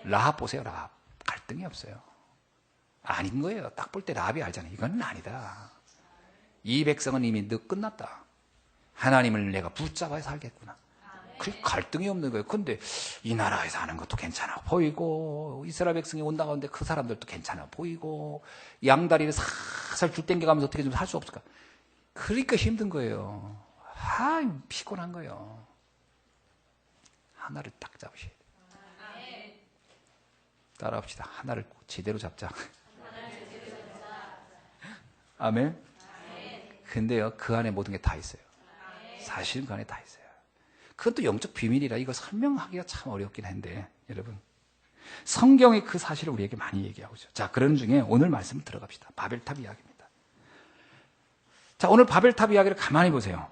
라합 보세요. 라합. 갈등이 없어요. 아닌 거예요. 딱 볼 때 라합이 알잖아요. 이건 아니다. 이 백성은 이미 끝났다. 하나님을 내가 붙잡아야 살겠구나. 그 갈등이 없는 거예요. 근데 이 나라에 사는 것도 괜찮아 보이고, 이스라엘 백성이 온다고 하는데 그 사람들도 괜찮아 보이고, 양다리를 살살 줄 땡겨가면서 어떻게 좀 살 수 없을까? 그러니까 힘든 거예요. 피곤한 거예요. 하나를 딱 잡으셔야 돼요. 따라합시다. 하나를 제대로 잡자. 아멘. 근데요, 그 안에 모든 게 다 있어요. 사실은 그 안에 다 있어요. 그건 또 영적 비밀이라 이거 설명하기가 참 어렵긴 한데, 여러분, 성경이 그 사실을 우리에게 많이 얘기하고 있어요. 자, 그런 중에 오늘 말씀 들어갑시다. 바벨탑 이야기입니다. 자, 오늘 바벨탑 이야기를 가만히 보세요.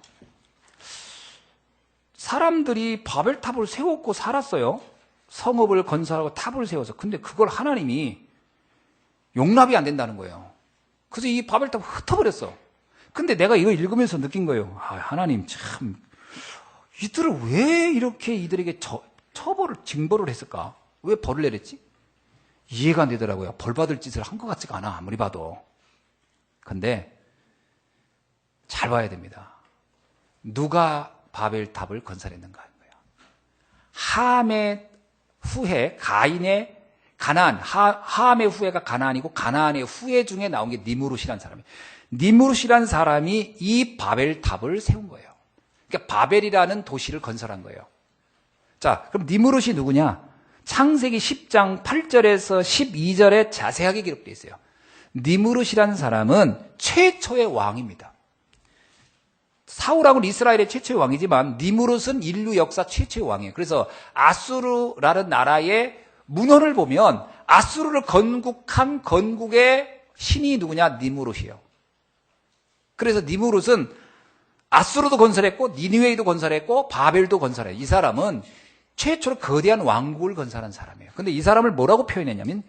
사람들이 바벨탑을 세웠고 살았어요. 성읍을 건설하고 탑을 세워서. 근데 그걸 하나님이 용납이 안 된다는 거예요. 그래서 이 바벨탑을 흩어버렸어. 근데 내가 이거 읽으면서 느낀 거예요. 하나님 참, 이들을 왜 이렇게 이들에게 징벌을 했을까? 왜 벌을 내렸지? 이해가 안 되더라고요. 벌 받을 짓을 한 것 같지가 않아, 아무리 봐도. 근데 잘 봐야 됩니다. 누가 바벨탑을 건설했는가 하는 거예요. 함의 후에 가인의 가나안, 함의 후예가 가나안이고, 가나안의 후예 중에 나온 게 니무롯이라는 사람이에요. 니무롯이라는 사람이 이 바벨탑을 세운 거예요. 그러니까 바벨이라는 도시를 건설한 거예요. 자, 그럼 니무롯이 누구냐? 창세기 10장 8절에서 12절에 자세하게 기록되어 있어요. 니무롯이라는 사람은 최초의 왕입니다. 사울왕은 이스라엘의 최초의 왕이지만 니무롯은 인류 역사 최초의 왕이에요. 그래서 아수르라는 나라의 문헌을 보면 아수르를 건국한 건국의 신이 누구냐? 니무롯이에요. 그래서 니무롯은 아수르도 건설했고 니느웨이도 건설했고 바벨도 건설해요. 이 사람은 최초로 거대한 왕국을 건설한 사람이에요. 근데 이 사람을 뭐라고 표현했냐면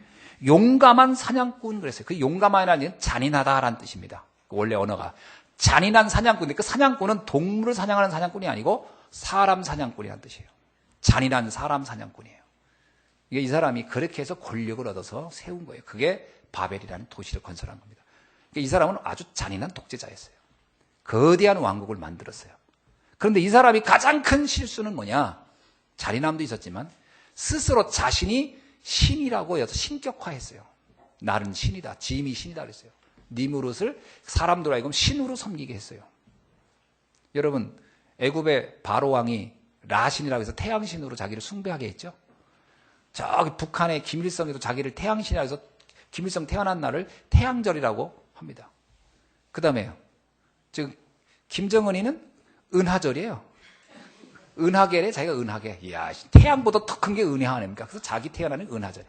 용감한 사냥꾼 그랬어요. 그 용감한이라는 잔인하다라는 뜻입니다. 원래 언어가. 잔인한 사냥꾼인데 그 사냥꾼은 동물을 사냥하는 사냥꾼이 아니고 사람 사냥꾼이라는 뜻이에요. 잔인한 사람 사냥꾼이에요. 이게 이 사람이 그렇게 해서 권력을 얻어서 세운 거예요. 그게 바벨이라는 도시를 건설한 겁니다. 그러니까 이 사람은 아주 잔인한 독재자였어요. 거대한 왕국을 만들었어요. 그런데 이 사람이 가장 큰 실수는 뭐냐? 잔인함도 있었지만 스스로 자신이 신이라고 해서 신격화했어요. 나는 신이다. 짐이 신이다 그랬어요. 니무롯을 사람들 하여금 신으로 섬기게 했어요. 여러분, 애굽의 바로 왕이 라신이라고 해서 태양신으로 자기를 숭배하게 했죠. 저기 북한의 김일성에도 자기를 태양신이라고 해서 김일성 태어난 날을 태양절이라고 합니다. 그 다음에요. 지금 김정은이는 은하절이에요. 은하계래 자기가 은하계. 이야, 태양보다 더 큰 게 은하 아닙니까? 그래서 자기 태어나는 은하절.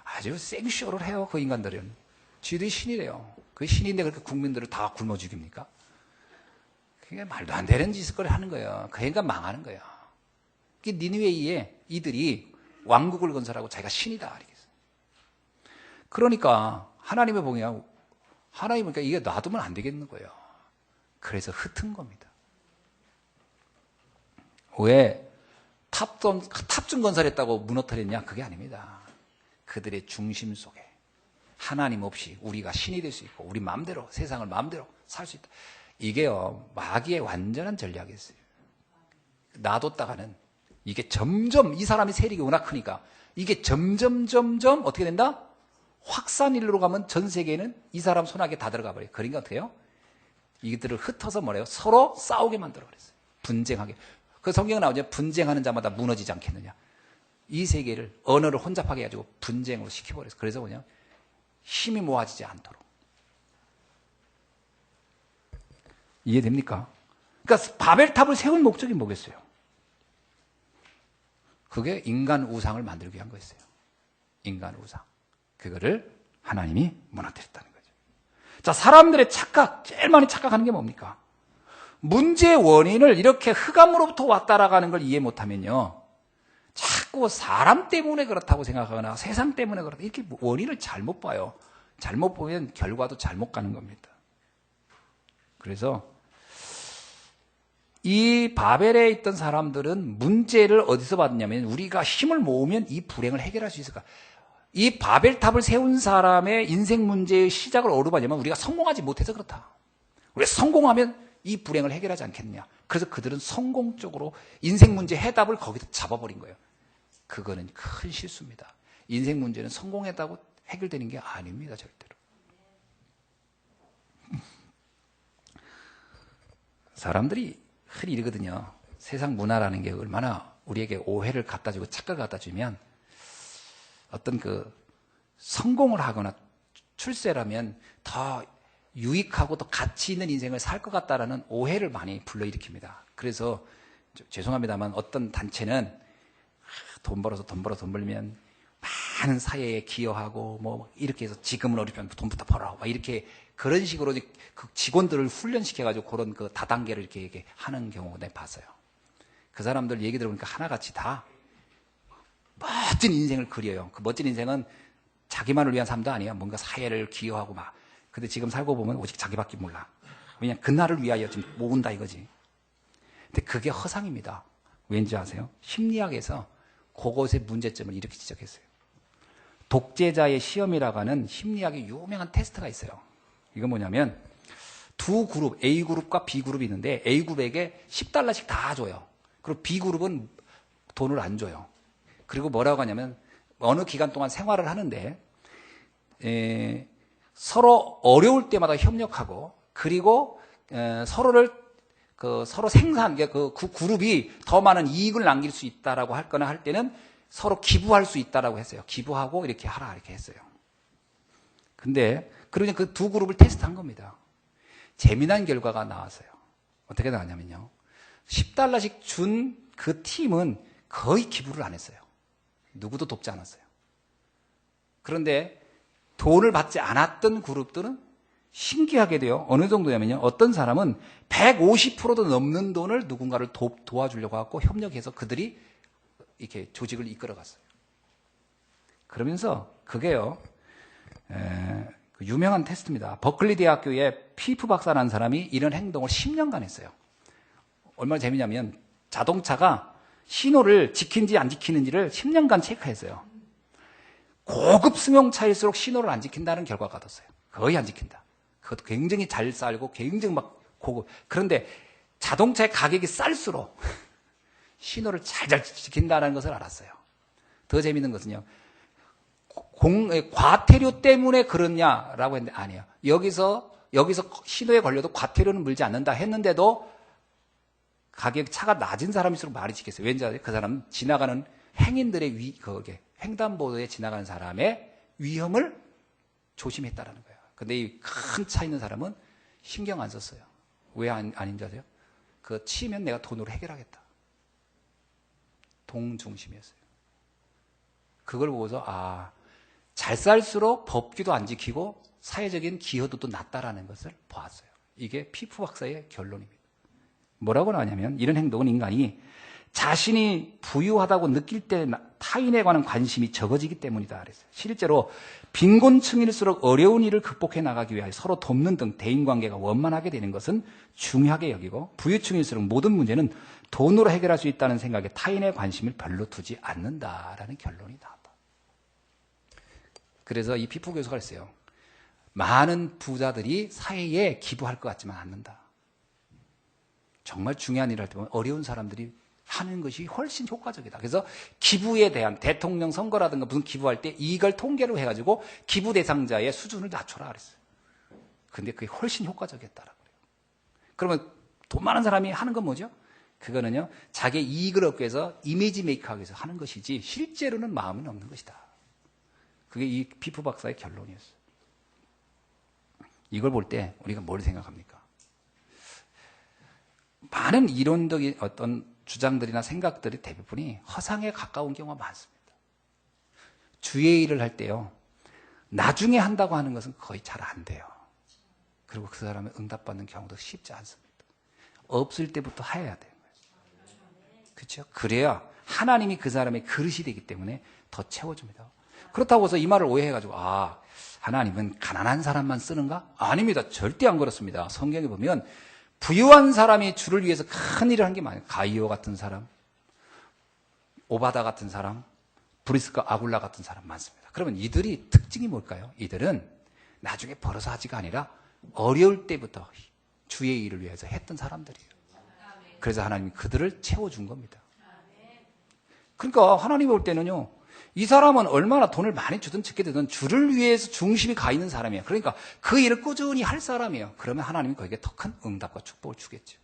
아주 생쇼를 해요, 그 인간들은. 쥐들이 신이래요. 그 신인데 그렇게 국민들을 다 굶어 죽입니까? 그게 말도 안 되는 짓을 하는 거예요. 그러니까 망하는 거예요. 니느웨이에 이들이 왕국을 건설하고 자기가 신이다. 이랬어요. 그러니까 하나님의 보면 하나님은 그러니까 이게 놔두면 안 되겠는 거예요. 그래서 흩은 겁니다. 왜 탑중 건설했다고 무너뜨렸냐? 그게 아닙니다. 그들의 중심 속에 하나님 없이 우리가 신이 될 수 있고 우리 마음대로 세상을 마음대로 살 수 있다. 이게요 마귀의 완전한 전략이었어요. 놔뒀다가는 이게 점점 이 사람이 세력이 워낙 크니까 이게 점점 어떻게 된다? 확산일로 가면 전 세계에는 이 사람 손아귀에 다 들어가 버려요. 그러니까 어떻게 해요? 이들을 흩어서 뭐래요? 서로 싸우게 만들어 버렸어요. 분쟁하게. 그 성경에 나오죠. 분쟁하는 자마다 무너지지 않겠느냐. 이 세계를 언어를 혼잡하게 해가지고 분쟁으로 시켜버렸어요. 그래서 뭐냐? 힘이 모아지지 않도록. 이해됩니까? 그러니까 바벨탑을 세운 목적이 뭐겠어요? 그게 인간 우상을 만들기 위한 거였어요. 인간 우상. 그거를 하나님이 무너뜨렸다는 거죠. 자, 사람들의 착각, 제일 많이 착각하는 게 뭡니까? 문제의 원인을 이렇게 흑암으로부터 왔다라고 하는 걸 이해 못하면요. 자꾸 사람 때문에 그렇다고 생각하거나 세상 때문에 그렇다. 이렇게 원인을 잘못 봐요. 잘못 보면 결과도 잘못 가는 겁니다. 그래서 이 바벨에 있던 사람들은 문제를 어디서 받느냐면 우리가 힘을 모으면 이 불행을 해결할 수 있을까? 이 바벨탑을 세운 사람의 인생 문제의 시작을 어디로 봐냐면 우리가 성공하지 못해서 그렇다. 우리가 성공하면 이 불행을 해결하지 않겠느냐. 그래서 그들은 성공적으로 인생 문제 해답을 거기다 잡아버린 거예요. 그거는 큰 실수입니다. 인생 문제는 성공했다고 해결되는 게 아닙니다. 절대로. 사람들이 흔히 이러거든요. 세상 문화라는 게 얼마나 우리에게 오해를 갖다 주고 착각을 갖다 주면 어떤 그 성공을 하거나 출세라면 더 유익하고 더 가치 있는 인생을 살 것 같다라는 오해를 많이 불러일으킵니다. 그래서 죄송합니다만 어떤 단체는 돈 벌면 많은 사회에 기여하고 뭐 이렇게 해서 지금은 어렵지만 돈부터 벌어 막 이렇게 그런 식으로 그 직원들을 훈련시켜가지고 그런 그 다단계를 이렇게 하는 경우 내가 봤어요. 그 사람들 얘기 들어보니까 하나같이 다 멋진 인생을 그려요. 그 멋진 인생은 자기만을 위한 삶도 아니야. 뭔가 사회를 기여하고 막. 근데 지금 살고 보면 오직 자기밖에 몰라. 왜냐면 그날을 위하여 지금 모은다 이거지. 근데 그게 허상입니다. 왠지 아세요? 심리학에서 그것의 문제점을 이렇게 지적했어요. 독재자의 시험이라고 하는 심리학의 유명한 테스트가 있어요. 이건 뭐냐면 두 그룹, A그룹과 B그룹이 있는데 A그룹에게 $10씩 다 줘요. 그리고 B그룹은 돈을 안 줘요. 그리고 뭐라고 하냐면 어느 기간 동안 생활을 하는데 서로 어려울 때마다 협력하고 그리고 서로 생산, 그 그룹이 더 많은 이익을 남길 수 있다라고 할 거나 할 때는 서로 기부할 수 있다라고 했어요. 기부하고 이렇게 하라 이렇게 했어요. 근데 그러니까 그 두 그룹을 테스트한 겁니다. 재미난 결과가 나왔어요. 어떻게 나왔냐면요. $10씩 준 그 팀은 거의 기부를 안 했어요. 누구도 돕지 않았어요. 그런데 돈을 받지 않았던 그룹들은 신기하게도요. 어느 정도냐면요. 어떤 사람은 150%도 넘는 돈을 누군가를 도와주려고 하고 협력해서 그들이 이렇게 조직을 이끌어갔어요. 그러면서 그게요, 유명한 테스트입니다. 버클리 대학교에 피프 박사라는 사람이 이런 행동을 10년간 했어요. 얼마나 재미냐면 자동차가 신호를 지키는지 안 지키는지를 10년간 체크했어요. 고급 승용차일수록 신호를 안 지킨다는 결과가 얻었어요. 거의 안 지킨다. 그것도 굉장히 잘 살고 굉장히 막 고급. 그런데 자동차의 가격이 쌀수록 신호를 잘 지킨다는 것을 알았어요. 더 재밌는 것은요, 과태료 때문에 그렇냐라고 했는데 아니에요. 여기서 신호에 걸려도 과태료는 물지 않는다 했는데도 차가 낮은 사람일수록 많이 지켰어요. 왠지 아세요? 그 사람은 지나가는 행인들의 횡단보도에 지나가는 사람의 위험을 조심했다라는 거예요. 근데 이 큰 차 있는 사람은 신경 안 썼어요. 왜 아닌지 아세요? 그거 치면 내가 돈으로 해결하겠다. 동 중심이었어요. 그걸 보고서 잘 살수록 법규도 안 지키고 사회적인 기여도도 낮다라는 것을 보았어요. 이게 피프 박사의 결론입니다. 뭐라고 나왔냐면 이런 행동은 인간이 자신이 부유하다고 느낄 때 타인에 관한 관심이 적어지기 때문이다 그랬어요. 실제로 빈곤층일수록 어려운 일을 극복해 나가기 위하여 서로 돕는 등 대인관계가 원만하게 되는 것은 중요하게 여기고, 부유층일수록 모든 문제는 돈으로 해결할 수 있다는 생각에 타인의 관심을 별로 두지 않는다라는 결론이 나왔다. 그래서 이 피프 교수가 했어요. 많은 부자들이 사회에 기부할 것 같지만 않는다. 정말 중요한 일을 할 때 보면 어려운 사람들이 하는 것이 훨씬 효과적이다. 그래서 기부에 대한 대통령 선거라든가 무슨 기부할 때 이걸 통계로 해가지고 기부 대상자의 수준을 낮춰라 그랬어요. 근데 그게 훨씬 효과적이었다라고 그래요. 그러면 돈 많은 사람이 하는 건 뭐죠? 그거는요, 자기 이익을 얻기 위해서 이미지 메이크하기 위해서 하는 것이지 실제로는 마음은 없는 것이다. 그게 이 피프 박사의 결론이었어요. 이걸 볼 때 우리가 뭘 생각합니까? 많은 이론적인 어떤 주장들이나 생각들이 대부분이 허상에 가까운 경우가 많습니다. 주의 일을 할 때요, 나중에 한다고 하는 것은 거의 잘 안 돼요. 그리고 그 사람의 응답받는 경우도 쉽지 않습니다. 없을 때부터 해야 돼요. 그렇죠? 그래야 하나님이 그 사람의 그릇이 되기 때문에 더 채워줍니다. 그렇다고 해서 이 말을 오해해가지고 하나님은 가난한 사람만 쓰는가? 아닙니다. 절대 안 그렇습니다. 성경에 보면 부유한 사람이 주를 위해서 큰 일을 한 게 많아요. 가이오 같은 사람, 오바다 같은 사람, 브리스과 아굴라 같은 사람 많습니다. 그러면 이들이 특징이 뭘까요? 이들은 나중에 벌어서 하지가 아니라 어려울 때부터 주의 일을 위해서 했던 사람들이에요. 그래서 하나님이 그들을 채워준 겁니다. 그러니까 하나님이 볼 때는요, 이 사람은 얼마나 돈을 많이 주든 적게 되든 주를 위해서 중심이 가 있는 사람이에요. 그러니까 그 일을 꾸준히 할 사람이에요. 그러면 하나님이 거기에 더 큰 응답과 축복을 주겠죠.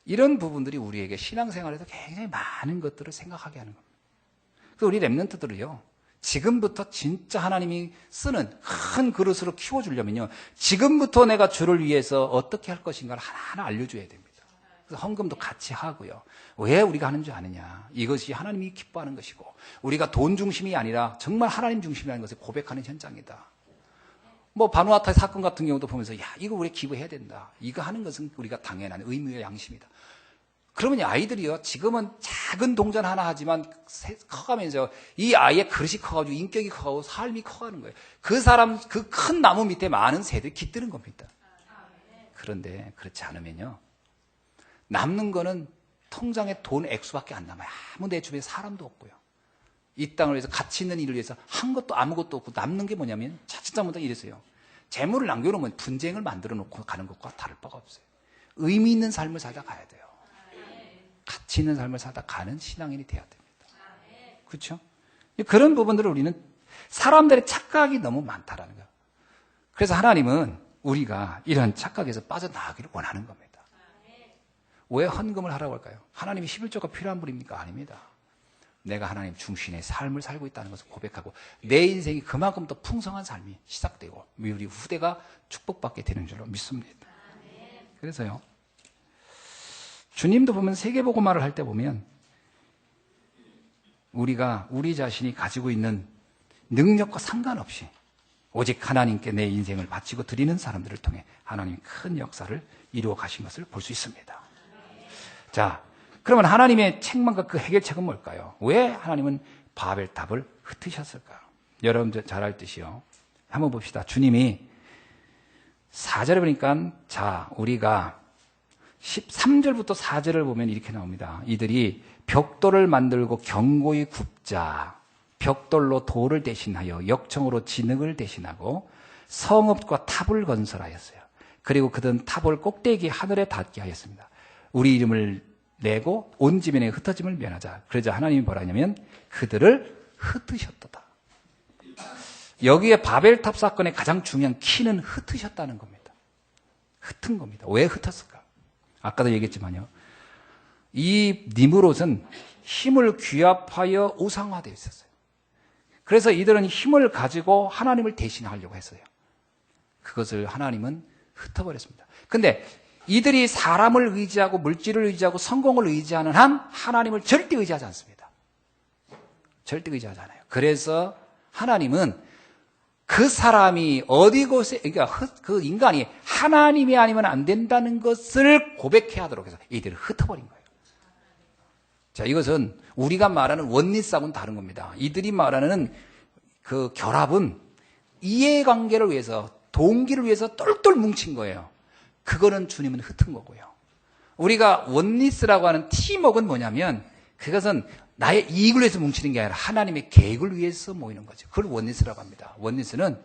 이런 부분들이 우리에게 신앙생활에서 굉장히 많은 것들을 생각하게 하는 겁니다. 그래서 우리 랩런트들을요, 지금부터 진짜 하나님이 쓰는 큰 그릇으로 키워주려면요, 지금부터 내가 주를 위해서 어떻게 할 것인가를 하나하나 알려줘야 됩니다. 그래서 헌금도 같이 하고요. 왜 우리가 하는 줄 아느냐? 이것이 하나님이 기뻐하는 것이고, 우리가 돈 중심이 아니라 정말 하나님 중심이라는 것을 고백하는 현장이다. 바누아투 사건 같은 경우도 보면서 이거 우리 기부해야 된다. 이거 하는 것은 우리가 당연한 의무와 양심이다. 그러면 아이들이요, 지금은 작은 동전 하나 하지만 커가면서 이 아이의 그릇이 커가지고 인격이 커가고 삶이 커가는 거예요. 그 사람, 그 큰 나무 밑에 많은 새들이 깃드는 겁니다. 그런데 그렇지 않으면요, 남는 거는 통장에 돈 액수밖에 안 남아요. 아무 내 주변에 사람도 없고요. 이 땅을 위해서 가치 있는 일을 위해서 한 것도 아무것도 없고 남는 게 뭐냐면 자칫 잘못하면 이랬어요. 재물을 남겨놓으면 분쟁을 만들어 놓고 가는 것과 다를 바가 없어요. 의미 있는 삶을 살다 가야 돼요. 가치 있는 삶을 살다 가는 신앙인이 돼야 됩니다. 그렇죠? 그런 부분들을 우리는 사람들의 착각이 너무 많다라는 거예요. 그래서 하나님은 우리가 이런 착각에서 빠져나가기를 원하는 겁니다. 왜 헌금을 하라고 할까요? 하나님이 11조가 필요한 분입니까? 아닙니다. 내가 하나님 중심의 삶을 살고 있다는 것을 고백하고 내 인생이 그만큼 더 풍성한 삶이 시작되고 우리 후대가 축복받게 되는 줄로 믿습니다. 그래서요, 주님도 보면 세계복음화를 할 때 보면 우리가 우리 자신이 가지고 있는 능력과 상관없이 오직 하나님께 내 인생을 바치고 드리는 사람들을 통해 하나님이 큰 역사를 이루어 가신 것을 볼 수 있습니다. 자, 그러면 하나님의 책망과 그 해결책은 뭘까요? 왜 하나님은 바벨탑을 흩으셨을까요? 여러분들 잘 알듯이요. 한번 봅시다. 주님이 4절에 보니까 자, 우리가 13절부터 4절을 보면 이렇게 나옵니다. 이들이 벽돌을 만들고 견고히 굽자. 벽돌로 돌을 대신하여 역청으로 진흙을 대신하고 성읍과 탑을 건설하였어요. 그리고 그들은 탑을 꼭대기 하늘에 닿게 하였습니다. 우리 이름을 내고 온 지면에 흩어짐을 면하자. 그러자 하나님이 뭐라 하냐면 그들을 흩으셨도다. 여기에 바벨탑 사건의 가장 중요한 키는 흩으셨다는 겁니다. 흩은 겁니다. 왜 흩었을까? 아까도 얘기했지만요. 이 니므롯은 힘을 규합하여 우상화되어 있었어요. 그래서 이들은 힘을 가지고 하나님을 대신하려고 했어요. 그것을 하나님은 흩어버렸습니다. 근데 이들이 사람을 의지하고 물질을 의지하고 성공을 의지하는 한 하나님을 절대 의지하지 않습니다. 절대 의지하지 않아요. 그래서 하나님은 그 사람이 어디 곳에, 그러니까 그 인간이 하나님이 아니면 안 된다는 것을 고백해야 하도록 해서 이들을 흩어버린 거예요. 자, 이것은 우리가 말하는 원리스하고는 다른 겁니다. 이들이 말하는 그 결합은 이해관계를 위해서, 동기를 위해서 똘똘 뭉친 거예요. 그거는 주님은 흩은 거고요. 우리가 원리스라고 하는 팀워크는 뭐냐면 그것은 나의 이익을 위해서 뭉치는 게 아니라 하나님의 계획을 위해서 모이는 거죠. 그걸 원리스라고 합니다. 원리스는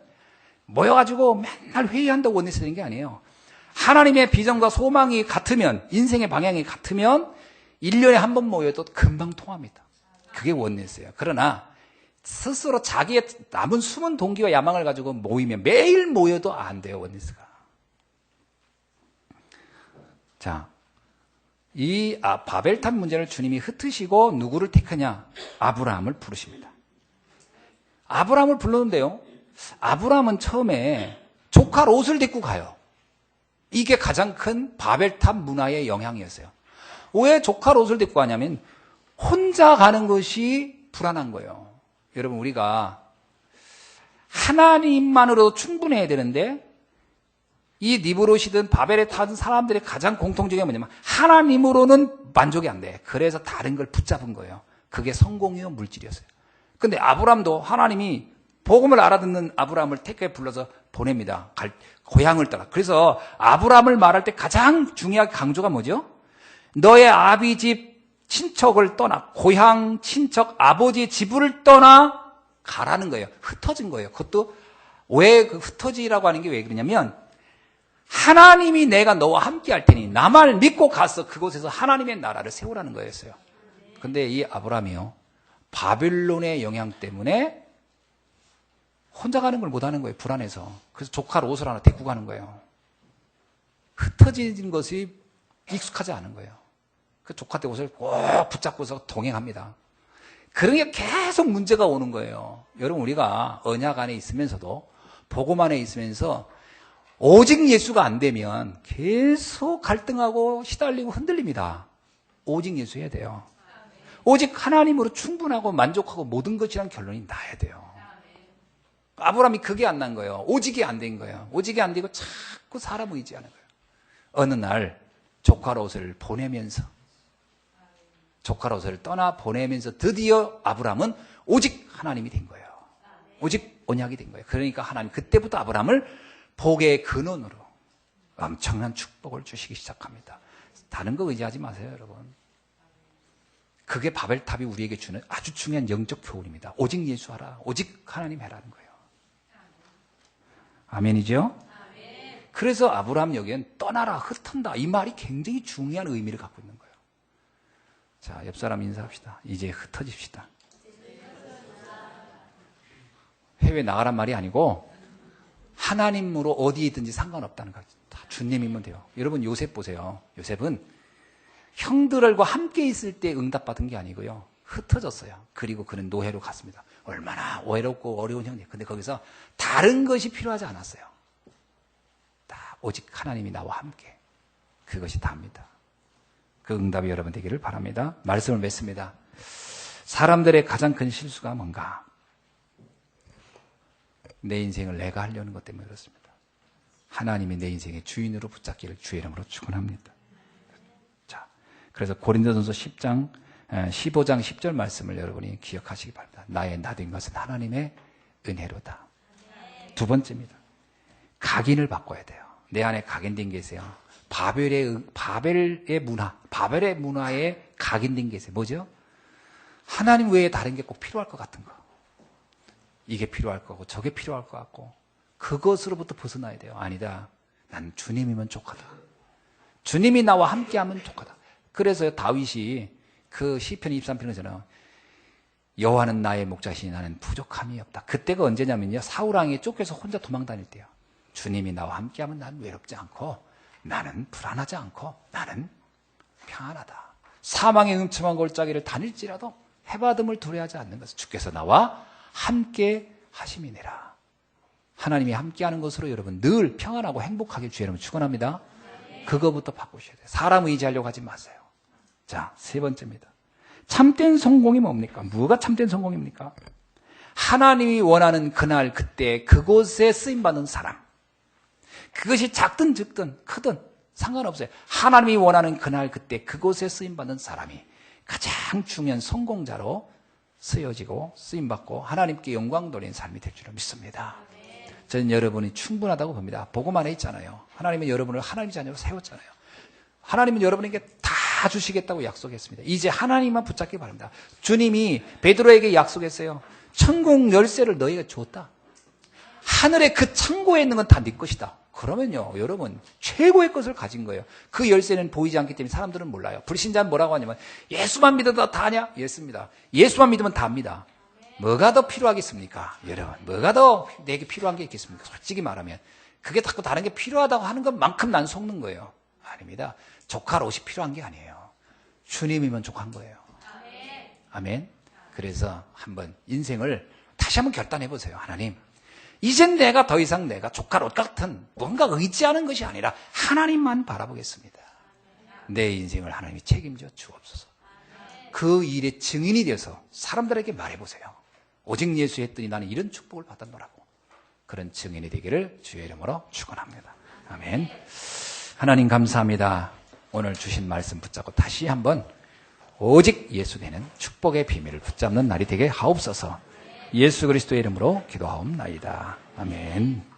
모여가지고 맨날 회의한다고 원리스 되는 게 아니에요. 하나님의 비전과 소망이 같으면, 인생의 방향이 같으면 1년에 한 번 모여도 금방 통합니다. 그게 원리스예요. 그러나 스스로 자기의 남은 숨은 동기와 야망을 가지고 모이면 매일 모여도 안 돼요, 원리스가. 자, 이 바벨탑 문제를 주님이 흩으시고 누구를 택하냐? 아브라함을 부르십니다. 아브라함을 불렀는데요. 아브라함은 처음에 조카 롯을 데리고 가요. 이게 가장 큰 바벨탑 문화의 영향이었어요. 왜 조카 롯을 데리고 가냐면 혼자 가는 것이 불안한 거예요. 여러분, 우리가 하나님만으로도 충분해야 되는데 이 니브롯이든 바벨에 타든 사람들의 가장 공통적인 게 뭐냐면 하나님으로는 만족이 안 돼. 그래서 다른 걸 붙잡은 거예요. 그게 성공이요, 물질이었어요. 근데 아브라함도 하나님이 복음을 알아듣는 아브라함을 택해 불러서 보냅니다. 고향을 떠나. 그래서 아브라함을 말할 때 가장 중요하게 강조가 뭐죠? 너의 아비 집 친척을 떠나, 고향 친척 아버지 집을 떠나 가라는 거예요. 흩어진 거예요. 그것도 왜 그 흩어지라고 하는 게 왜 그러냐면 하나님이 내가 너와 함께 할 테니 나만 믿고 가서 그곳에서 하나님의 나라를 세우라는 거였어요. 근데 이 아브라함이요, 바벨론의 영향 때문에 혼자 가는 걸 못하는 거예요. 불안해서. 그래서 조카 롯을 하나 데리고 가는 거예요. 흩어진 것이 익숙하지 않은 거예요. 그 조카 때 옷을 꼭 붙잡고서 동행합니다. 그런 게 계속 문제가 오는 거예요. 여러분, 우리가 언약 안에 있으면서도 복음 안에 있으면서 오직 예수가 안 되면 계속 갈등하고 시달리고 흔들립니다. 오직 예수 해야 돼요. 오직 하나님으로 충분하고 만족하고 모든 것이란 결론이 나야 돼요. 아브라함이 그게 안 난 거예요. 오직이 안 된 거예요. 오직이 안 되고 자꾸 사람 의지하는 거예요. 어느 날 조카 롯을 보내면서, 조카 롯을 떠나 보내면서 드디어 아브라함은 오직 하나님이 된 거예요. 오직 언약이 된 거예요. 그러니까 하나님 그때부터 아브라함을 복의 근원으로 엄청난 축복을 주시기 시작합니다. 다른 거 의지하지 마세요, 여러분. 그게 바벨탑이 우리에게 주는 아주 중요한 영적 교훈입니다. 오직 예수하라. 오직 하나님 해라는 거예요. 아멘이죠? 그래서 아브라함 여기엔 떠나라, 흩은다. 이 말이 굉장히 중요한 의미를 갖고 있는 거예요. 자, 옆 사람 인사합시다. 이제 흩어집시다. 해외 나가란 말이 아니고 하나님으로 어디에 있든지 상관없다는 거예요. 다 주님이면 돼요. 여러분, 요셉 보세요. 요셉은 형들과 함께 있을 때 응답받은 게 아니고요, 흩어졌어요. 그리고 그는 노예로 갔습니다. 얼마나 외롭고 어려운 형님. 근데 거기서 다른 것이 필요하지 않았어요. 다 오직 하나님이 나와 함께. 그것이 다입니다. 그 응답이 여러분 되기를 바랍니다. 말씀을 맺습니다. 사람들의 가장 큰 실수가 뭔가? 내 인생을 내가 하려는 것 때문에 그렇습니다. 하나님이 내 인생의 주인으로 붙잡기를 주의 이름으로 축원합니다. 자, 그래서 고린도전서 10장 15장 10절 말씀을 여러분이 기억하시기 바랍니다. 나의 나된 것은 하나님의 은혜로다. 두 번째입니다. 각인을 바꿔야 돼요. 내 안에 각인된 게 있어요. 바벨의 문화에 각인된 게 있어요. 뭐죠? 하나님 외에 다른 게 꼭 필요할 것 같은 거. 이게 필요할 거고 저게 필요할 것 같고 그것으로부터 벗어나야 돼요. 아니다. 난 주님이면 족하다. 주님이 나와 함께하면 족하다. 그래서 다윗이 그 시편 23편에서는 여호와는 나의 목자시니 나는 부족함이 없다. 그때가 언제냐면요. 사울왕에 쫓겨서 혼자 도망 다닐 때요. 주님이 나와 함께하면 난 외롭지 않고 나는 불안하지 않고 나는 평안하다. 사망의 음침한 골짜기를 다닐지라도 해받음을 두려워하지 않는 것은 주께서 나와 함께 하심이니라. 하나님이 함께하는 것으로 여러분 늘 평안하고 행복하게 주의 이름으로 축원합니다. 그거부터 바꾸셔야 돼요. 사람 의지하려고 하지 마세요. 자, 세 번째입니다. 참된 성공이 뭡니까? 뭐가 참된 성공입니까? 하나님이 원하는 그날 그때 그곳에 쓰임받는 사람. 그것이 작든 적든 크든 상관없어요. 하나님이 원하는 그날 그때 그곳에 쓰임받는 사람이 가장 중요한 성공자로 쓰여지고 쓰임받고 하나님께 영광 돌리는 삶이 될 줄을 믿습니다. 저는 여러분이 충분하다고 봅니다. 복음 안에 있잖아요. 하나님은 여러분을 하나님의 자녀로 세웠잖아요. 하나님은 여러분에게 다 주시겠다고 약속했습니다. 이제 하나님만 붙잡기 바랍니다. 주님이 베드로에게 약속했어요. 천국 열쇠를 너희가 줬다. 하늘의 그 창고에 있는 건 다 네 것이다. 그러면요, 여러분 최고의 것을 가진 거예요. 그 열쇠는 보이지 않기 때문에 사람들은 몰라요. 불신자는 뭐라고 하냐면 예수만 믿어도 다냐? 예수입니다. 예수만 믿으면 다입니다. 뭐가 더 필요하겠습니까? 여러분, 뭐가 더 내게 필요한 게 있겠습니까? 솔직히 말하면 그게 자꾸 다른 게 필요하다고 하는 것만큼 난 속는 거예요. 아닙니다. 족할 옷이 필요한 게 아니에요. 주님이면 족한 거예요. 아멘. 그래서 한번 인생을 다시 한번 결단해 보세요. 하나님, 이젠 내가 더 이상 내가 족할 옷 같은 뭔가 의지하는 것이 아니라 하나님만 바라보겠습니다. 내 인생을 하나님이 책임져 주옵소서. 그 일의 증인이 되어서 사람들에게 말해보세요. 오직 예수 했더니 나는 이런 축복을 받았노라고. 그런 증인이 되기를 주의 이름으로 축원합니다. 아멘. 하나님 감사합니다. 오늘 주신 말씀 붙잡고 다시 한번 오직 예수 되는 축복의 비밀을 붙잡는 날이 되게 하옵소서. 예수 그리스도의 이름으로 기도하옵나이다. 아멘.